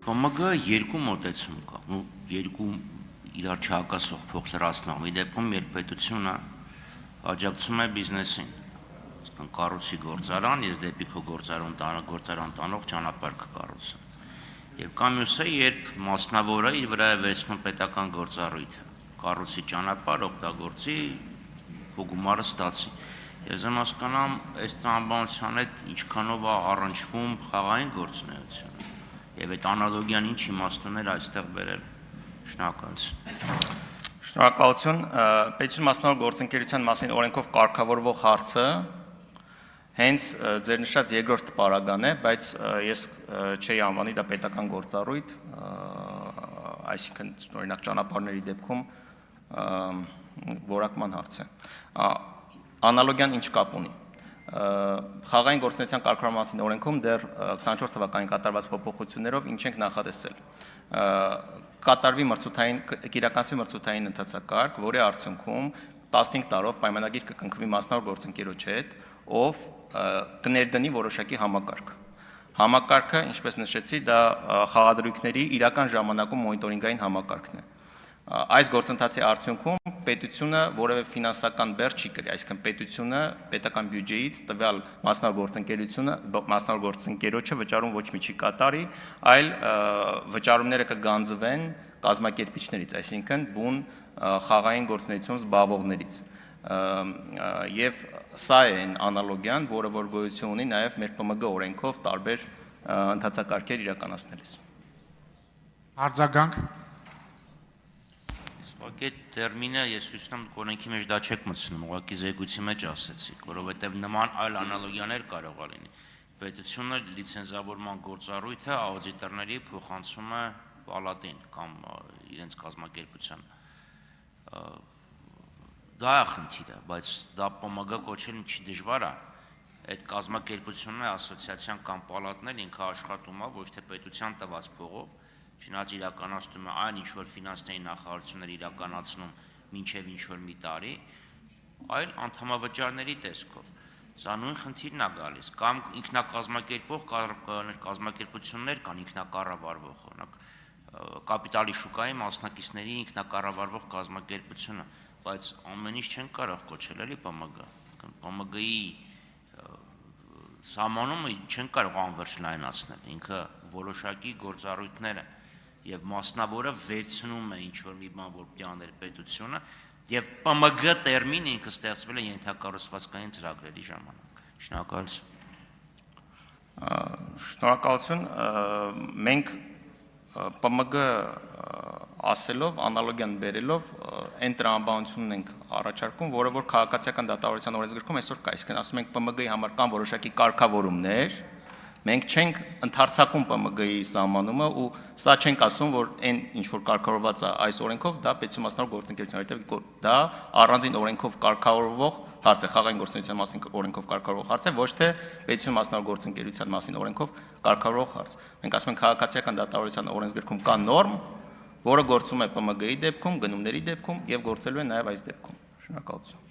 ՊՄԳ-ը երկու մոտեցում կա, երկու իրար չհակասող փոխ լրացնող մի դեպքում, երբ պետությունը աջակցում է բիզնեսին, կառուցի գործարան, ես դեպի քո գործարան տանող ճանապարհ կկառուցեմ։ Եվ կա մյուսը, երբ մասնավորը իր վրա է վերցնում պետական գործառույթը, կառուցի ճանապարհ, օգտագործի, քո գումարը ստացի։ Ես եմ հասկանամ, այս տրամաբանության հետ ինչքանով է առնչվում խաղային գործունեությունը, եւ այդ անալոգիան ինչ իմաստուններ այստեղ բերել։ Շնորհակալություն։ Շնորհակալություն։ Պետություն մասնավոր գործընկերության մասին օրենքով կարգավորվող հարցը հենց ձեր նշած երկրորդ պարագան է, բայց ես չէի անվանի դա պետական գործառույթ, այսինքն օրինակ ճանապարհների դեպքում որակման հարց է։ Անալոգիան ինչ կապ ունի։ Խաղային գործունեության կարգավորման մասին օրենքում դեռ 24 թվականին կատարված փոփոխություններով ինչ ենք նախատեսել։ Կատարվի կիրականացվի մրցութային ընթացակարգ, որի արդյունքում 15 տարով պայմանագիր կկնքվի մասնավոր գործընկերոջ հետ, ով կներդնի որոշակի համակարգ։ Համակարգը, ինչպես նշեցի, դա խաղադրույքների իրական ժամանակում մոնիտորինգային համակարգն է։ Այս գործընթացի արդյունքում պետությունը որևէ ֆինանսական բեռ չի կրի, այսինքն պետությունը պետական բյուջեից տվյալ մասնավոր գործընկերոջը վճարում ոչ մի չի կատարի, այլ վճարումները կգանձվեն կազմակերպիչներից, այսինքն բուն խաղային գործունեություն զբաղվողներից։ Եվ սա է այն անալոգիան, որը որ գոյություն ունի նաև մեր ՊՄԳ օրենքով տարբեր ընթացակարգեր իրականացնելիս։ Արձագանք։ Ուղղակի տերմինը ես հույս ունեմ օրենքի մեջ դա չեք մտցնում, ուղղակի զեկույցի մեջ ասեցիք, որովհետև նման այլ անալոգիաներ կարող է լինի։ Պետությունը լիցենզավորման գործառույթը աուդիտորների փոխանցում է պալատին կամ իրենց կազմակերպության։ Դա է խնդիրը, բայց դա ՊՄԳ կոչել մի քիչ դժվար է։ Այդ կազմակերպությունն է, ասոցիացիան կամ պալատն ինքը աշխատում է ոչ թե պետության տված փողով, չնայած իրականացնում է այն ինչ որ ֆինանսների նախարարությունները իրականացնում մինչև ինչ որ մի տարի, այլ անդամավճարների տեսքով։ Սա նույն խնդիրն է գալիս, կամ ինքնակազմակերպող կազմակերպություններ կան ինքնակառավարվող, օրինակ կապիտալի շուկայի մասնակիցների ինքնակառավարվող կազմակերպությունը, բայց ամեն ինչ չեն կարող կոչել էլի ՊՄԳ։ ՊՄԳ-ի սահմանումը չեն կարող անվերջ լայնացնել, ինքը որոշակի գործառույթներ է եւ մասնավորը վերցնում է ինչ որ մի բան, որ պետք է աներ պետությունը, եւ ՊՄԳ տերմինը ինքը ստեղծվել է ենթակառուցվածքային ծրագրերի ժամանակ։ Շնորհակալություն։ Շնորհակալություն։ Մենք ՊՄԳ ասելով, անալոգիան բերելով այն տրամաբանությունն ենք առաջարկում, որը որ քաղաքացիական դատավարության օրենսգրքում այսօր կա, այսինքն ասում ենք ՊՄԳ-ի համար կան որոշակի կարգավորումներ, մենք չենք ընդարձակում ՊՄԳ-ի սահմանումը ու սա չենք ասում, որ այն ինչ որ կարգավորված է այս օրենքով, դա պետություն մասնավոր գործընկերություն, որովհետև դա առանձին օրենքով կարգավորվող հարց է, խաղային գործունեության մասին օրենքով կարգավորվող հարց է, ոչ թե պետություն մասնավոր գործընկերության մասին օրենքով կարգավորվող հարց։ Մենք ասում ենք քաղաքացիական դատավարության օրենսգրքում կա նորմ, որը գործում է ՊՄԳ-ի դեպքում, գնումների դեպքում եւ գործելու է նաեւ այս դեպքում։ Շնորհակալություն։